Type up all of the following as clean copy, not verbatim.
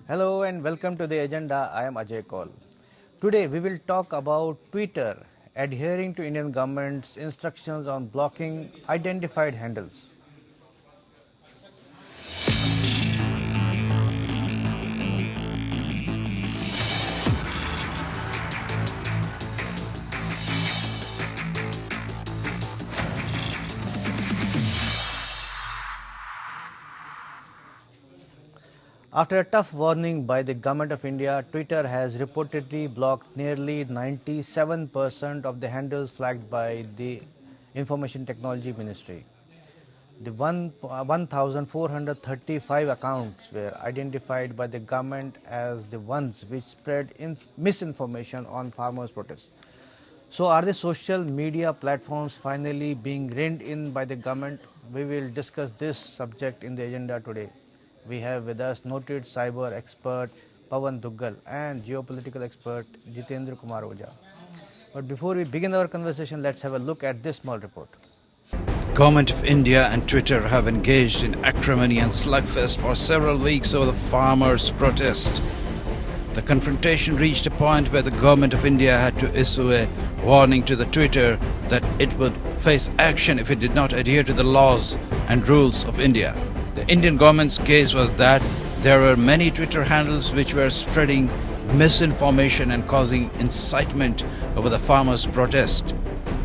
Hello and welcome to the agenda. I am Ajay Kaul. Today we will talk about Twitter adhering to Indian government's instructions on blocking identified handles. After a tough warning by the Government of India, Twitter has reportedly blocked nearly 97% of the handles flagged by the Information Technology Ministry. The 1,435 accounts were identified by the government as the ones which spread misinformation on farmers' protests. So, are the social media platforms finally being reined in by the government? We will discuss this subject in the agenda today. We have with us noted cyber expert Pawan Duggal and geopolitical expert Jitendra Kumar Oja. But before we begin our conversation, let's have a look at this small report. Government of India and Twitter have engaged in acrimony and slugfest for several weeks over the farmers' protest. The confrontation reached a point where the Government of India had to issue a warning to the Twitter that it would face action if it did not adhere to the laws and rules of India. The Indian government's case was that there were many Twitter handles which were spreading misinformation and causing incitement over the farmers' protest.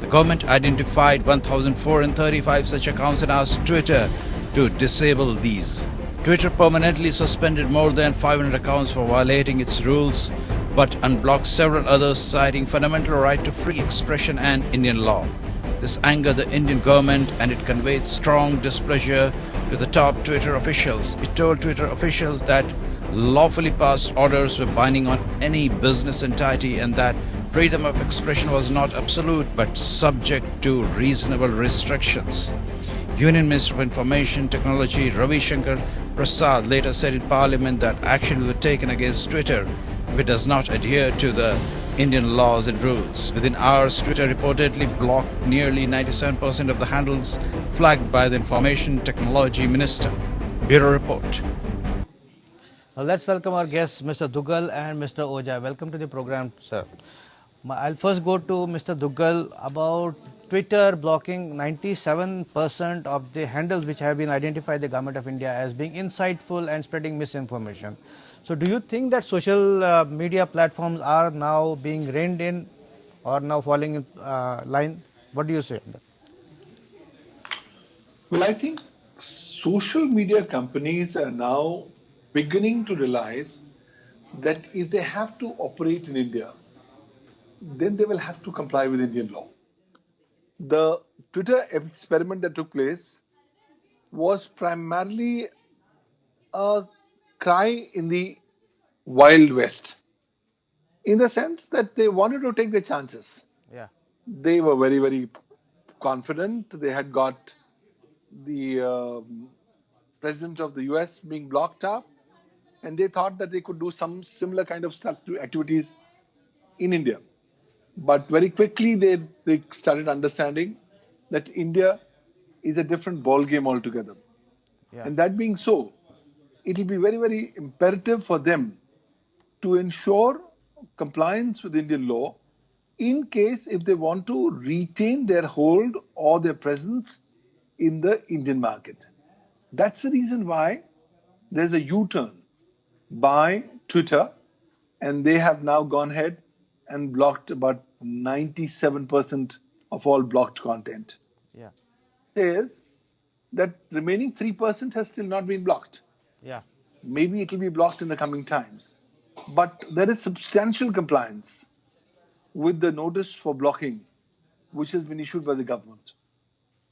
The government identified 1,435 such accounts and asked Twitter to disable these. Twitter permanently suspended more than 500 accounts for violating its rules, but unblocked several others, citing fundamental right to free expression and Indian law. This angered the Indian government and it conveyed strong displeasure to the top Twitter officials. It told Twitter officials that lawfully passed orders were binding on any business entity and that freedom of expression was not absolute but subject to reasonable restrictions. Union Minister of Information Technology Ravi Shankar Prasad later said in Parliament that action will be taken against Twitter if it does not adhere to the Indian laws and rules. Within hours, Twitter reportedly blocked nearly 97% of the handles flagged by the Information Technology Minister. Bureau Report. Now let's welcome our guests, Mr. Duggal and Mr. Oja. Welcome to the program, sir. I'll first go to Mr. Duggal about Twitter blocking 97% of the handles which have been identified by the Government of India as being insightful and spreading misinformation. So do you think that social media platforms are now being reined in or now falling in line? What do you say? Well, I think social media companies are now beginning to realize that if they have to operate in India, then they will have to comply with Indian law. The Twitter experiment that took place was primarily a cry in the Wild West, in the sense that they wanted to take their chances. Yeah. They were very, very confident. They had got the president of the US being blocked up, and they thought that they could do some similar kind of activities in India. But very quickly they started understanding that India is a different ball game altogether. Yeah. And that being so, it will be very, very imperative for them to ensure compliance with Indian law in case if they want to retain their hold or their presence in the Indian market. That's the reason why there's a U-turn by Twitter, and they have now gone ahead and blocked about 97% of all blocked content. Yeah. Says that remaining 3% has still not been blocked. Yeah. Maybe it will be blocked in the coming times. But there is substantial compliance with the notice for blocking which has been issued by the government.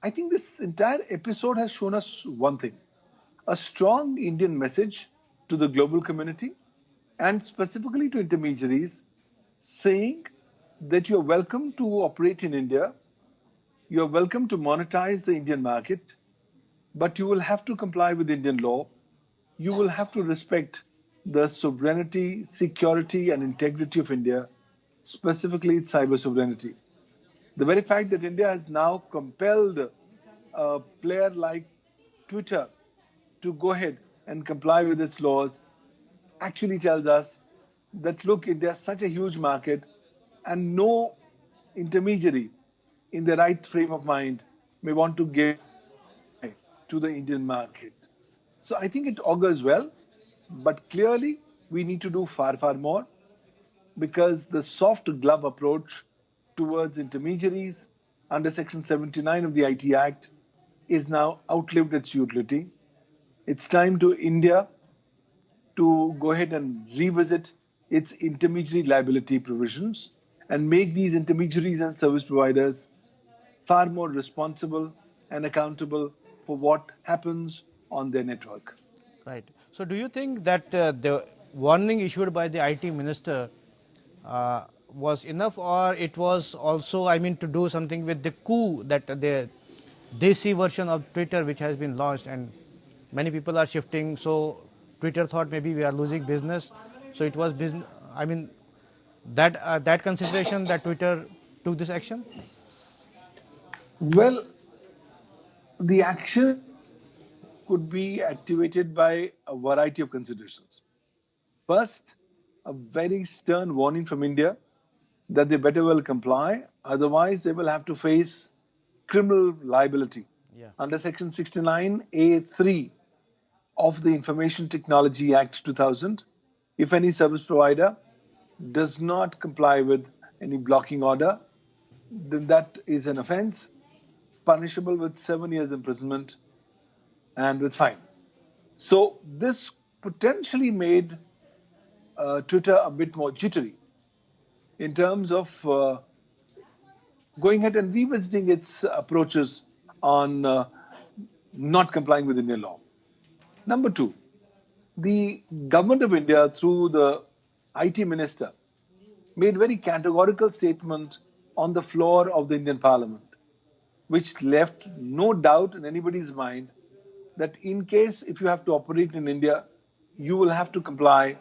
I think this entire episode has shown us one thing: a strong Indian message to the global community and specifically to intermediaries, saying that you're welcome to operate in India, you're welcome to monetize the Indian market, but you will have to comply with Indian law. You will have to respect the sovereignty, security, and integrity of India, specifically its cyber sovereignty. The very fact that India has now compelled a player like Twitter to go ahead and comply with its laws actually tells us that, look, India is such a huge market and no intermediary in the right frame of mind may want to give to the Indian market. So I think it augurs well, but clearly we need to do far, far more, because the soft glove approach towards intermediaries under Section 79 of the IT Act is now outlived its utility. It's time to India to go ahead and revisit its intermediary liability provisions and make these intermediaries and service providers far more responsible and accountable for what happens on their network. Right. So, do you think that the warning issued by the IT minister was enough, or it was also, I mean, to do something with the coup, that the Desi version of Twitter which has been launched and many people are shifting? So, Twitter thought maybe we are losing business. So, it was business. I mean, that consideration that Twitter took this action. Well, the action could be activated by a variety of considerations. First, a very stern warning from India that they better well comply, otherwise they will have to face criminal liability under Section 69A3 of the Information Technology Act 2000. If any service provider does not comply with any blocking order, then that is an offence punishable with 7 years imprisonment and with fine. So this potentially made Twitter a bit more jittery in terms of going ahead and revisiting its approaches on not complying with Indian law. Number two, the government of India, through the IT minister, made very categorical statement on the floor of the Indian Parliament, which left no doubt in anybody's mind that in case if you have to operate in India, you will have to comply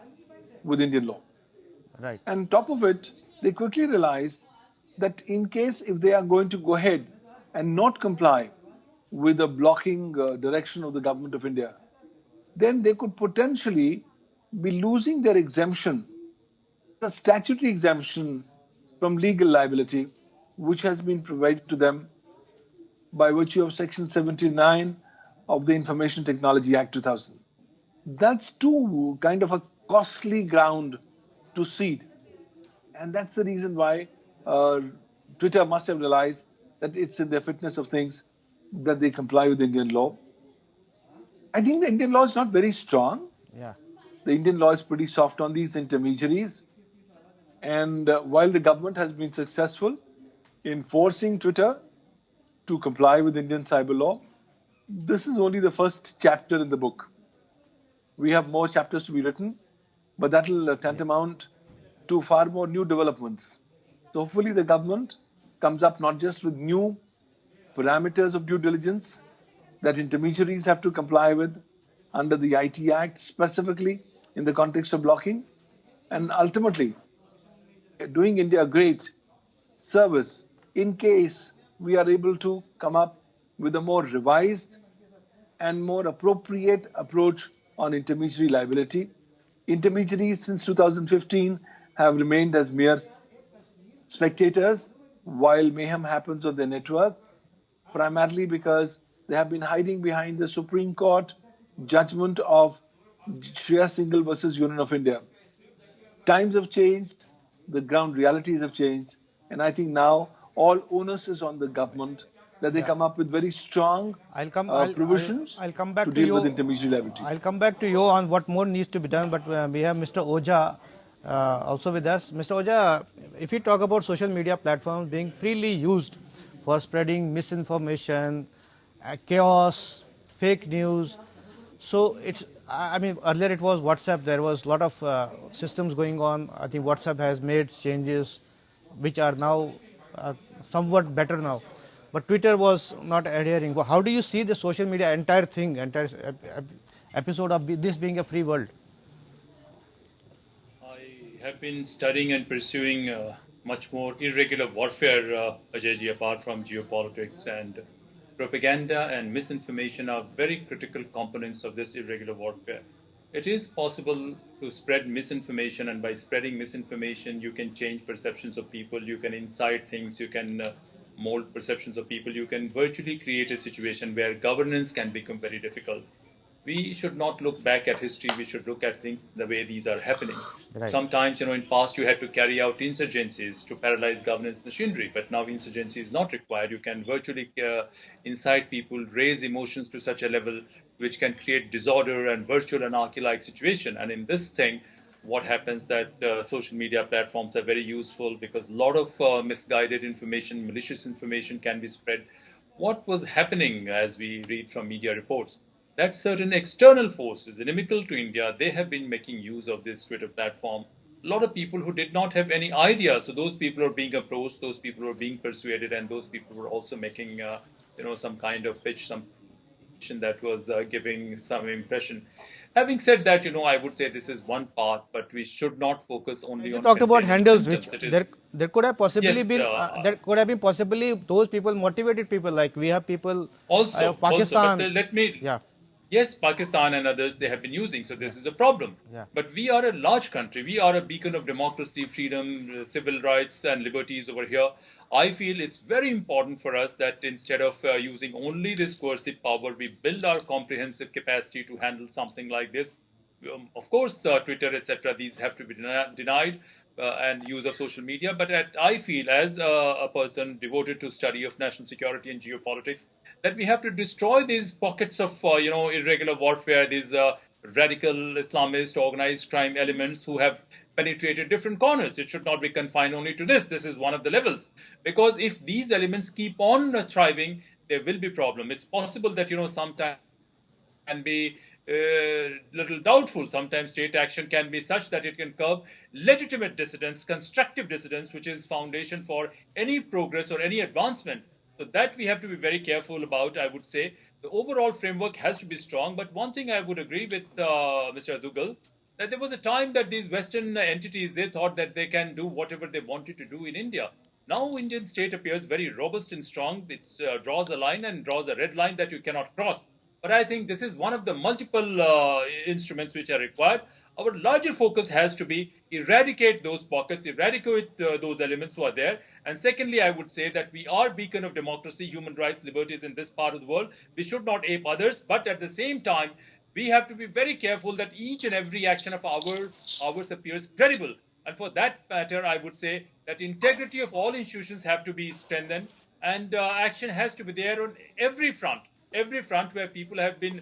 with Indian law. Right. And on top of it, they quickly realized that in case if they are going to go ahead and not comply with the blocking direction of the government of India, then they could potentially be losing their exemption, the statutory exemption from legal liability, which has been provided to them by virtue of Section 79 of the Information Technology Act 2000. That's too kind of a costly ground to cede. And that's the reason why Twitter must have realized that it's in their fitness of things that they comply with Indian law. I think the Indian law is not very strong. Yeah. The Indian law is pretty soft on these intermediaries. And while the government has been successful in forcing Twitter to comply with Indian cyber law, this is only the first chapter in the book. We have more chapters to be written, but that will tantamount to far more new developments. So hopefully the government comes up not just with new parameters of due diligence that intermediaries have to comply with under the IT Act, specifically in the context of blocking, and ultimately doing India a great service in case we are able to come up with a more revised and more appropriate approach on intermediary liability. Intermediaries since 2015 have remained as mere spectators while mayhem happens on their network, primarily because they have been hiding behind the Supreme Court judgment of Shreya Singhal versus Union of India. Times have changed, the ground realities have changed, and I think now all onus is on the government that they come up with very strong provisions I'll come back to to deal you. with intermediary liability. I'll come back to you on what more needs to be done, but we have Mr. Oja also with us. Mr. Oja, if you talk about social media platforms being freely used for spreading misinformation, chaos, fake news, so it's, I mean, earlier it was WhatsApp, there was a lot of systems going on. I think WhatsApp has made changes which are now somewhat better now. But Twitter was not adhering. How do you see the social media entire thing, entire episode of this being a free world? I have been studying and pursuing much more irregular warfare, Ajayji, apart from geopolitics, and propaganda and misinformation are very critical components of this irregular warfare. it is possible to spread misinformation, and by spreading misinformation, you can change perceptions of people, you can incite things, you can mold perceptions of people, you can virtually create a situation where governance can become very difficult. We should not look back at history, we should look at things the way these are happening. Right. Sometimes, in past you had to carry out insurgencies to paralyze governance machinery, but now insurgency is not required. You can virtually incite people, raise emotions to such a level which can create disorder and virtual anarchy-like situation. And in this thing, what happens that social media platforms are very useful because a lot of misguided information, malicious information can be spread. What was happening, as we read from media reports, that certain external forces inimical to India, they have been making use of this Twitter platform. A lot of people who did not have any idea, so those people are being approached, those people are being persuaded, and those people were also making, some kind of pitch, some that was giving some impression. Having said that, I would say this is one part, but we should not focus only You on talked about containing handles, which symptoms. It is, there could have possibly yes, been there could have been possibly those people, motivated people, like we have people also, Pakistan. but let me. Yeah. Yes, Pakistan and others, they have been using. So this is a problem. Yeah. But we are a large country. We are a beacon of democracy, freedom, civil rights and liberties over here. I feel it's very important for us that instead of using only this coercive power, we build our comprehensive capacity to handle something like this. Of course, Twitter, etc., these have to be denied and use of social media. But I feel, as a person devoted to study of national security and geopolitics, that we have to destroy these pockets of, irregular warfare, these radical Islamist organized crime elements who have penetrated different corners. It should not be confined only to this. This is one of the levels. Because if these elements keep on thriving, there will be problem. It's possible that, sometimes can be little doubtful. Sometimes state action can be such that it can curb legitimate dissidents, constructive dissidents, which is foundation for any progress or any advancement. So that we have to be very careful about, I would say. The overall framework has to be strong. But one thing I would agree with Mr. Dugal, that there was a time that these Western entities, they thought that they can do whatever they wanted to do in India. Now Indian state appears very robust and strong. It draws a line and draws a red line that you cannot cross. But I think this is one of the multiple instruments which are required. Our larger focus has to be eradicate those pockets, eradicate those elements who are there. And secondly, I would say that we are beacon of democracy, human rights, liberties in this part of the world. We should not ape others, but at the same time, we have to be very careful that each and every action of ours appears credible. And for that matter, I would say that integrity of all institutions have to be strengthened, and action has to be there on every front where people have been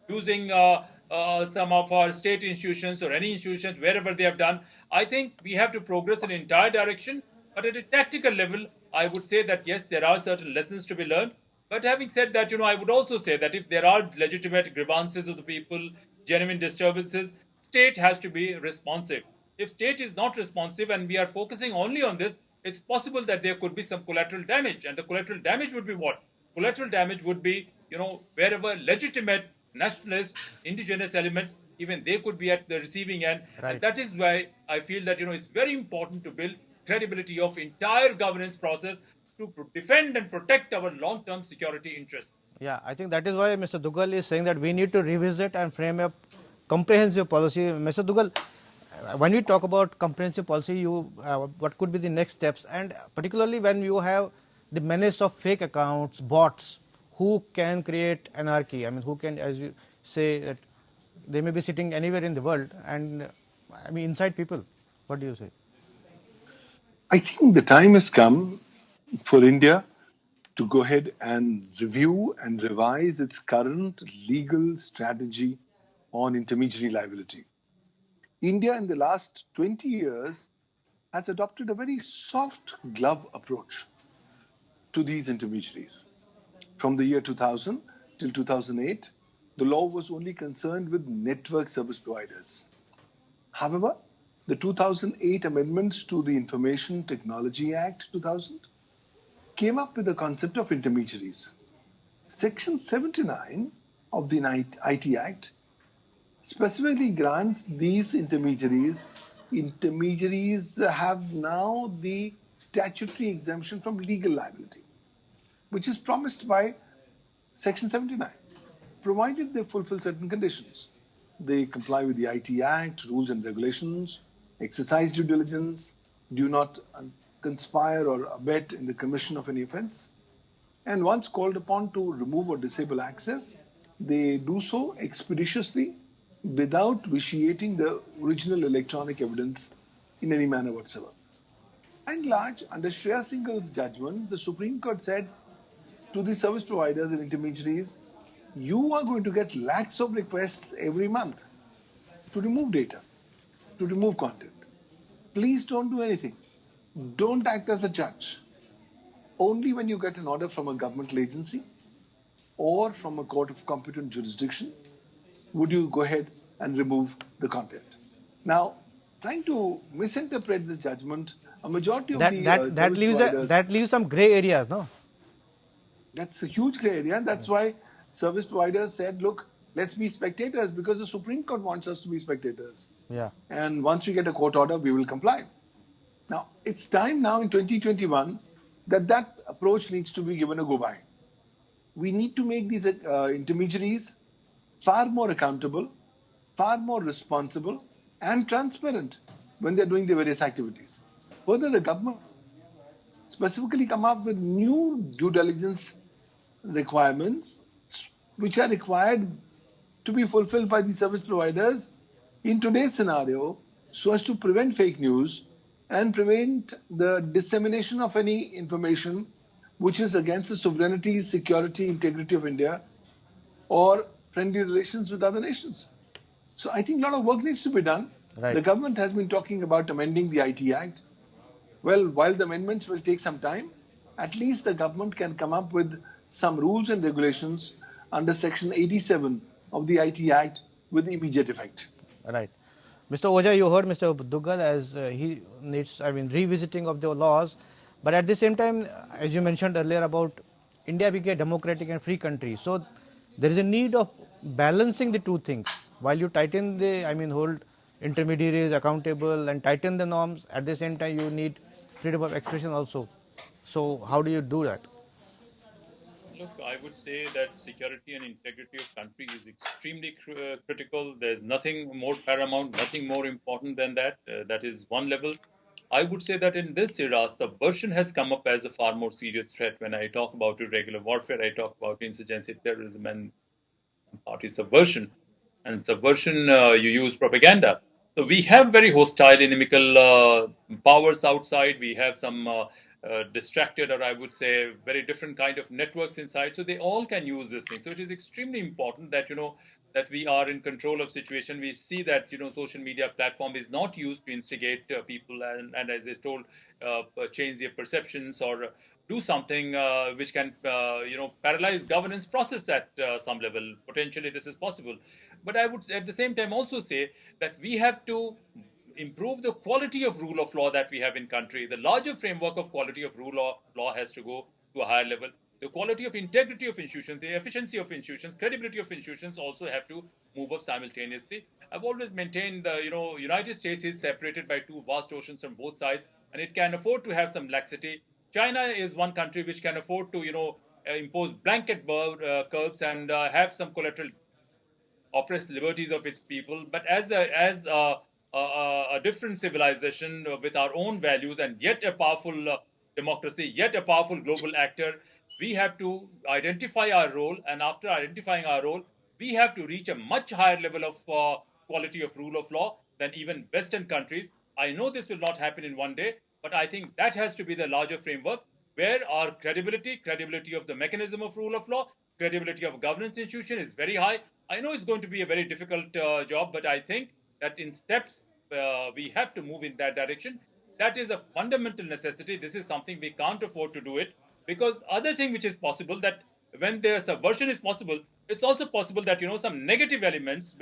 using some of our state institutions or any institutions, wherever they have done. I think we have to progress in the entire direction, but at a tactical level, I would say that yes, there are certain lessons to be learned. But having said that, I would also say that if there are legitimate grievances of the people, genuine disturbances, state has to be responsive. If state is not responsive and we are focusing only on this, it's possible that there could be some collateral damage. And the collateral damage would be what? Collateral damage would be, wherever legitimate nationalist, indigenous elements, even they could be at the receiving end. Right. And that is why I feel that, it's very important to build credibility of entire governance process to defend and protect our long-term security interests. Yeah, I think that is why Mr. Dugal is saying that we need to revisit and frame a comprehensive policy. Mr. Dugal, when you talk about comprehensive policy, what could be the next steps? And particularly when you have the menace of fake accounts, bots, who can create anarchy? I mean, who can, as you say, that they may be sitting anywhere in the world and, incite people. What do you say? I think the time has come for India to go ahead and review and revise its current legal strategy on intermediary liability. India in the last 20 years has adopted a very soft glove approach to these intermediaries. From the year 2000 till 2008, the law was only concerned with network service providers. However, the 2008 amendments to the Information Technology Act 2000 came up with the concept of intermediaries. Section 79 of the IT Act specifically grants these intermediaries have now the statutory exemption from legal liability, which is promised by Section 79, provided they fulfill certain conditions. they comply with the IT Act, rules and regulations, exercise due diligence, do not conspire or abet in the commission of any offense. And once called upon to remove or disable access, they do so expeditiously without vitiating the original electronic evidence in any manner whatsoever. And large, under Shreya Singh's judgment, the Supreme Court said to the service providers and intermediaries, you are going to get lakhs of requests every month to remove data, to remove content. Please don't do anything. Don't act as a judge. Only when you get an order from a governmental agency or from a court of competent jurisdiction would you go ahead and remove the content. Now, trying to misinterpret this judgment, a majority of the that leaves some gray areas, no? That's a huge gray area, and that's why service providers said, look, let's be spectators, because the Supreme Court wants us to be spectators. Yeah. And once we get a court order, we will comply. Now, it's time now in 2021 that approach needs to be given a go-by. We need to make these intermediaries far more accountable, far more responsible, and transparent when they're doing their various activities. Further, the government specifically come up with new due diligence requirements which are required to be fulfilled by the service providers in today's scenario so as to prevent fake news and prevent the dissemination of any information which is against the sovereignty, security, integrity of India or friendly relations with other nations. So I think a lot of work needs to be done. Right. The government has been talking about amending the IT Act. Well, while the amendments will take some time, at least the government can come up with some rules and regulations under Section 87 of the IT Act with immediate effect. Right. Mr. Oja, you heard Mr. Duggal as he needs, revisiting of the laws. But at the same time, as you mentioned earlier about India being a democratic and free country. So there is a need of balancing the two things. While you tighten the, hold intermediaries accountable and tighten the norms, at the same time you need freedom of expression also. So how do you do that? Look, I would say that security and integrity of country is extremely critical. There's nothing more paramount, nothing more important than that. That is one level. I would say that in this era, subversion has come up as a far more serious threat. When I talk about irregular warfare, I talk about insurgency, terrorism, and party subversion. And subversion, you use propaganda. So we have very hostile, inimical powers outside. We have some distracted, or I would say very different kind of networks inside. So they all can use this thing. So it is extremely important that, that we are in control of situation. We see that, social media platform is not used to instigate people and as I told, change their perceptions or do something which can, paralyze governance process at some level. Potentially this is possible. But I would at the same time also say that we have to improve the quality of rule of law that we have in country. The larger framework of quality of rule of law has to go to a higher level. The quality of integrity of institutions, the efficiency of institutions, credibility of institutions also have to move up simultaneously. I've always maintained the, United States is separated by two vast oceans from both sides, and it can afford to have some laxity. China is one country which can afford to, impose blanket curbs and have some collateral oppress liberties of its people. But as a different civilization with our own values and yet a powerful democracy, yet a powerful global actor, we have to identify our role. And after identifying our role, we have to reach a much higher level of quality of rule of law than even Western countries. I know this will not happen in one day, but I think that has to be the larger framework where our credibility of the mechanism of rule of law, credibility of governance institution is very high. I know it's going to be a very difficult job, but I think that in steps, we have to move in that direction. That is a fundamental necessity. This is something we can't afford to do it, because other thing which is possible, that when the subversion is possible, it's also possible that, some negative elements,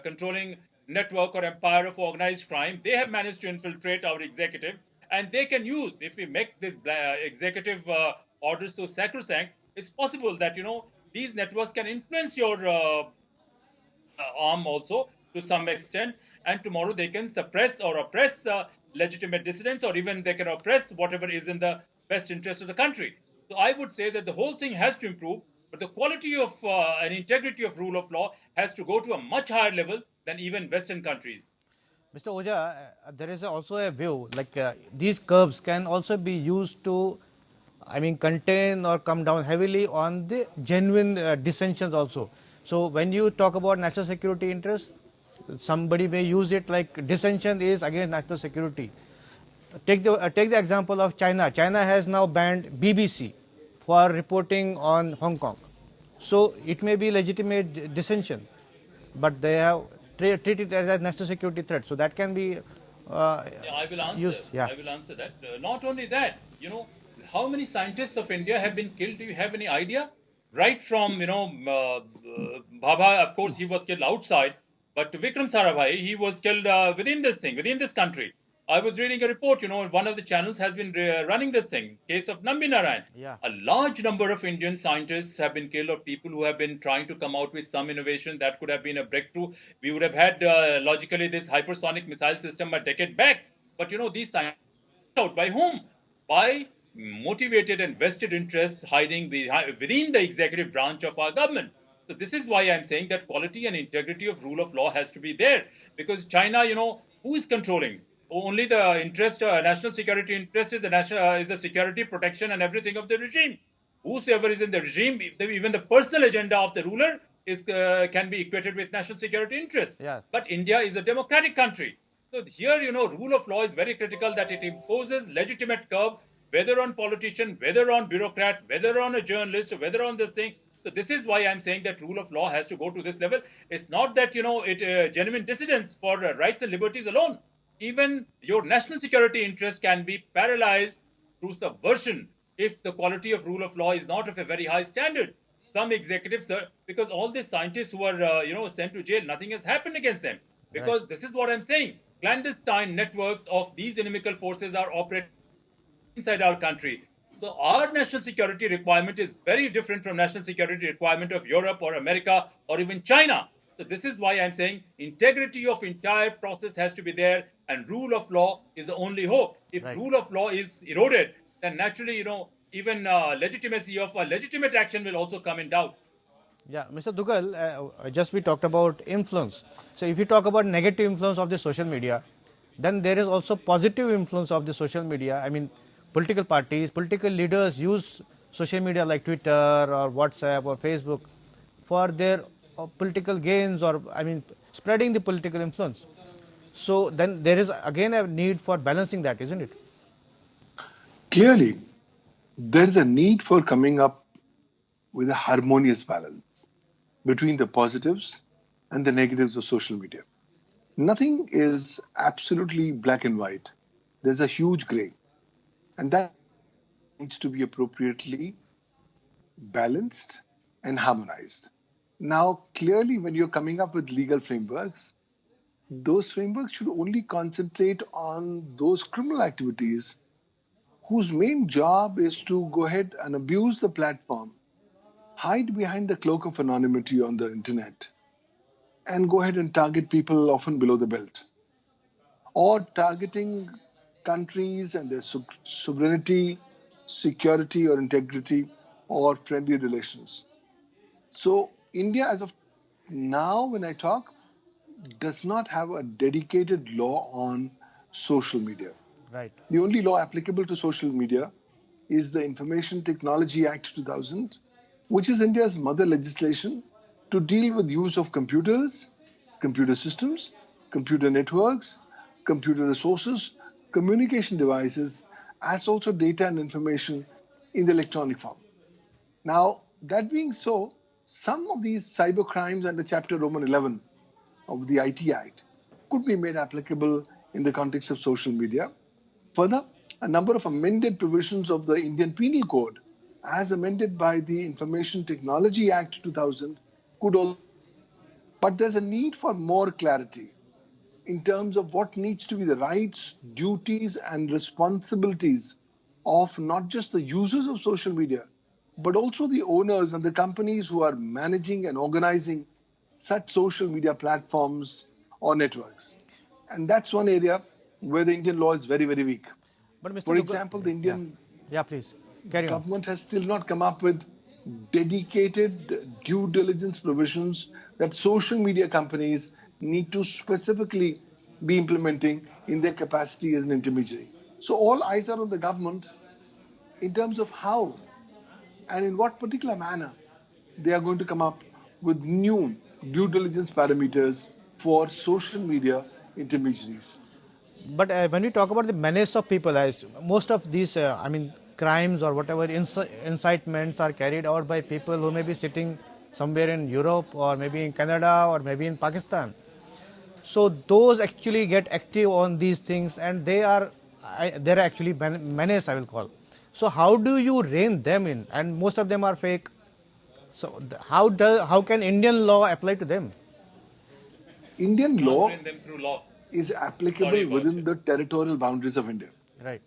controlling network or empire of organized crime, they have managed to infiltrate our executive, and they can use, if we make this executive orders so sacrosanct, it's possible that, these networks can influence your arm also to some extent, and tomorrow they can suppress or oppress legitimate dissidents, or even they can oppress whatever is in the best interest of the country. So I would say that the whole thing has to improve, but the quality of and integrity of rule of law has to go to a much higher level than even Western countries. Mr. Oja, there is also a view like these curbs can also be used to, I mean, contain or come down heavily on the genuine dissensions also. So when you talk about national security interests, somebody may use it like dissension is against national security. Take the example of China. China has now banned BBC for reporting on Hong Kong. So it may be legitimate dissension, but they have treated it as a national security threat. So that can be I will answer. used. Yeah. I will answer that. Not only that, how many scientists of India have been killed? Do you have any idea? Right from, Bhabha, of course, he was killed outside, but Vikram Sarabhai, he was killed within this country. I was reading a report, one of the channels has been running this thing, case of Nambi Narayan. Yeah. A large number of Indian scientists have been killed, or people who have been trying to come out with some innovation that could have been a breakthrough. We would have had, logically, this hypersonic missile system a decade back. But, these scientists out by whom? By motivated and vested interests hiding within the executive branch of our government. So this is why I'm saying that quality and integrity of rule of law has to be there. Because China, who is controlling? Only the interest, national security interest is the security, protection, and everything of the regime. Whosoever is in the regime, even the personal agenda of the ruler can be equated with national security interest. Yeah. But India is a democratic country. So here, rule of law is very critical, that it imposes legitimate curb, whether on politician, whether on bureaucrat, whether on a journalist, whether on this thing. So this is why I'm saying that rule of law has to go to this level. It's not that, genuine dissidence for rights and liberties alone. Even your national security interests can be paralyzed through subversion if the quality of rule of law is not of a very high standard. Some executives, because all these scientists who are, sent to jail, nothing has happened against them. Because This is what I'm saying. Clandestine networks of these inimical forces are operating inside our country. So our national security requirement is very different from national security requirement of Europe or America or even China. So this is why I'm saying integrity of entire process has to be there, and rule of law is the only hope. If rule of law is eroded, then naturally, even legitimacy of a legitimate action will also come in doubt. Yeah, Mr. Dugal, just we talked about influence. So if you talk about negative influence of the social media, then there is also positive influence of the social media. I mean, political parties, political leaders use social media like Twitter or WhatsApp or Facebook for their political gains, or I mean, spreading the political influence. So then there is again a need for balancing that, isn't it? Clearly, there is a need for coming up with a harmonious balance between the positives and the negatives of social media. Nothing is absolutely black and white. There's a huge gray. And that needs to be appropriately balanced and harmonized. Now, clearly, when you're coming up with legal frameworks, those frameworks should only concentrate on those criminal activities whose main job is to go ahead and abuse the platform, hide behind the cloak of anonymity on the internet, and go ahead and target people often below the belt, or targeting countries and their sovereignty, security, or integrity, or friendly relations. So India, as of now, when I talk, does not have a dedicated law on social media. Right. The only law applicable to social media is the Information Technology Act 2000, which is India's mother legislation to deal with use of computers, computer systems, computer networks, computer resources, communication devices, as also data and information in the electronic form. Now, that being so, some of these cyber crimes under Chapter Roman 11 of the IT Act could be made applicable in the context of social media. Further, a number of amended provisions of the Indian Penal Code, as amended by the Information Technology Act 2000, could also. But there's a need for more clarity in terms of what needs to be the rights, duties, and responsibilities of not just the users of social media, but also the owners and the companies who are managing and organizing such social media platforms or networks. And that's one area where the Indian law is very, very weak. But Mr. For Dugal, example, the Indian please carry on. government has still not come up with dedicated due diligence provisions that social media companies need to specifically be implementing in their capacity as an intermediary. So all eyes are on the government in terms of how and in what particular manner they are going to come up with new due diligence parameters for social media intermediaries. But when we talk about the menace of people, most of these, crimes or whatever incitements are carried out by people who may be sitting somewhere in Europe or maybe in Canada or maybe in Pakistan. So those actually get active on these things, and they're actually menace, I will call. So how do you rein them in? And most of them are fake. So how can Indian law apply to them? Indian Not law bring them through law. is Sorry applicable about within it. the territorial boundaries of India. Right.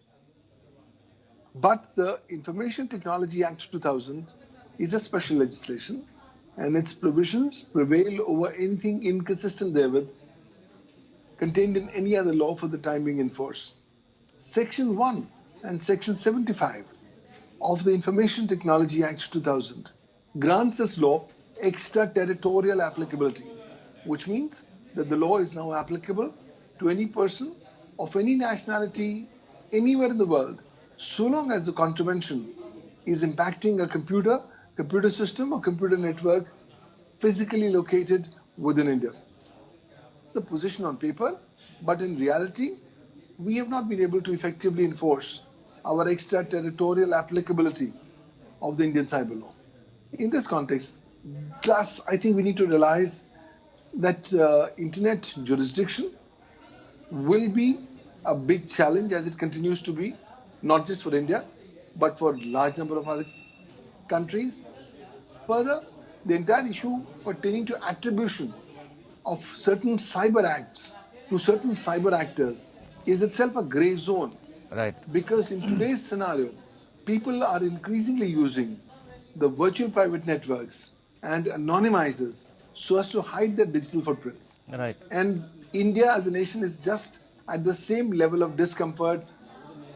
But the Information Technology Act 2000 is a special legislation, and its provisions prevail over anything inconsistent therewith contained in any other law for the time being in force. Section 1 and Section 75 of the Information Technology Act 2000 grants this law extraterritorial applicability, which means that the law is now applicable to any person of any nationality anywhere in the world, so long as the contravention is impacting a computer system, or computer network physically located within India. The position on paper, but in reality, we have not been able to effectively enforce our extraterritorial applicability of the Indian cyber law. In this context, thus, I think we need to realize that internet jurisdiction will be a big challenge, as it continues to be, not just for India, but for a large number of other countries. Further, the entire issue pertaining to attribution of certain cyber acts to certain cyber actors is itself a grey zone. Right. Because in today's scenario, people are increasingly using the virtual private networks and anonymizers so as to hide their digital footprints. Right. And India as a nation is just at the same level of discomfort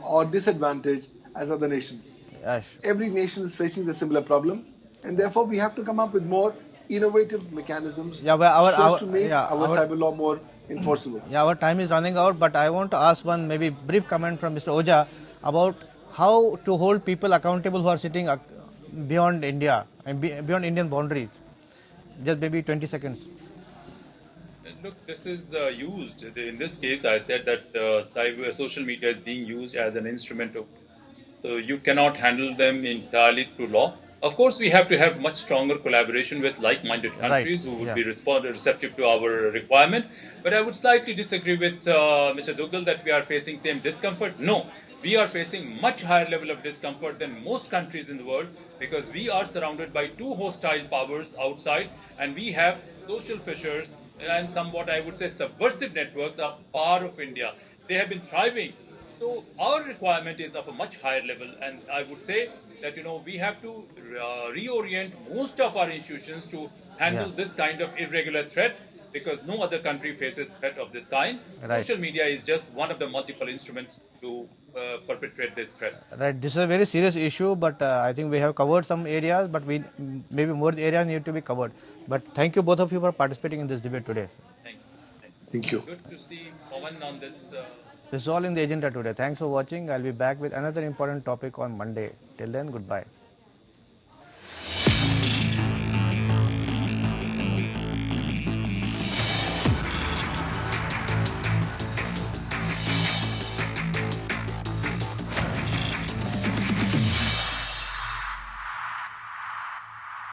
or disadvantage as other nations. Ash. Every nation is facing the similar problem, and therefore we have to come up with more innovative mechanisms Yeah, well, so as to make our cyber law more enforceable. Yeah, our time is running out, but I want to ask one maybe brief comment from Mr. Oja about how to hold people accountable who are sitting beyond India and beyond Indian boundaries. Just maybe 20 seconds. Look, this is used. In this case, I said that social media is being used as an instrument of. So you cannot handle them entirely through law. Of course, we have to have much stronger collaboration with like-minded countries who would be receptive to our requirement. But I would slightly disagree with Mr. Dugal that we are facing same discomfort. No, we are facing much higher level of discomfort than most countries in the world, because we are surrounded by two hostile powers outside, and we have social fissures and somewhat, I would say, subversive networks are part of India. They have been thriving. So our requirement is of a much higher level, and I would say that we have to reorient most of our institutions to handle this kind of irregular threat, because no other country faces threat of this kind. Right. Social media is just one of the multiple instruments to perpetrate this threat. Right. This is a very serious issue, but I think we have covered some areas, but maybe more areas need to be covered. But thank you both of you for participating in this debate today. Thank you. Good to see Pawan on this. This is all in the agenda today. Thanks for watching. I'll be back with another important topic on Monday. Till then, goodbye.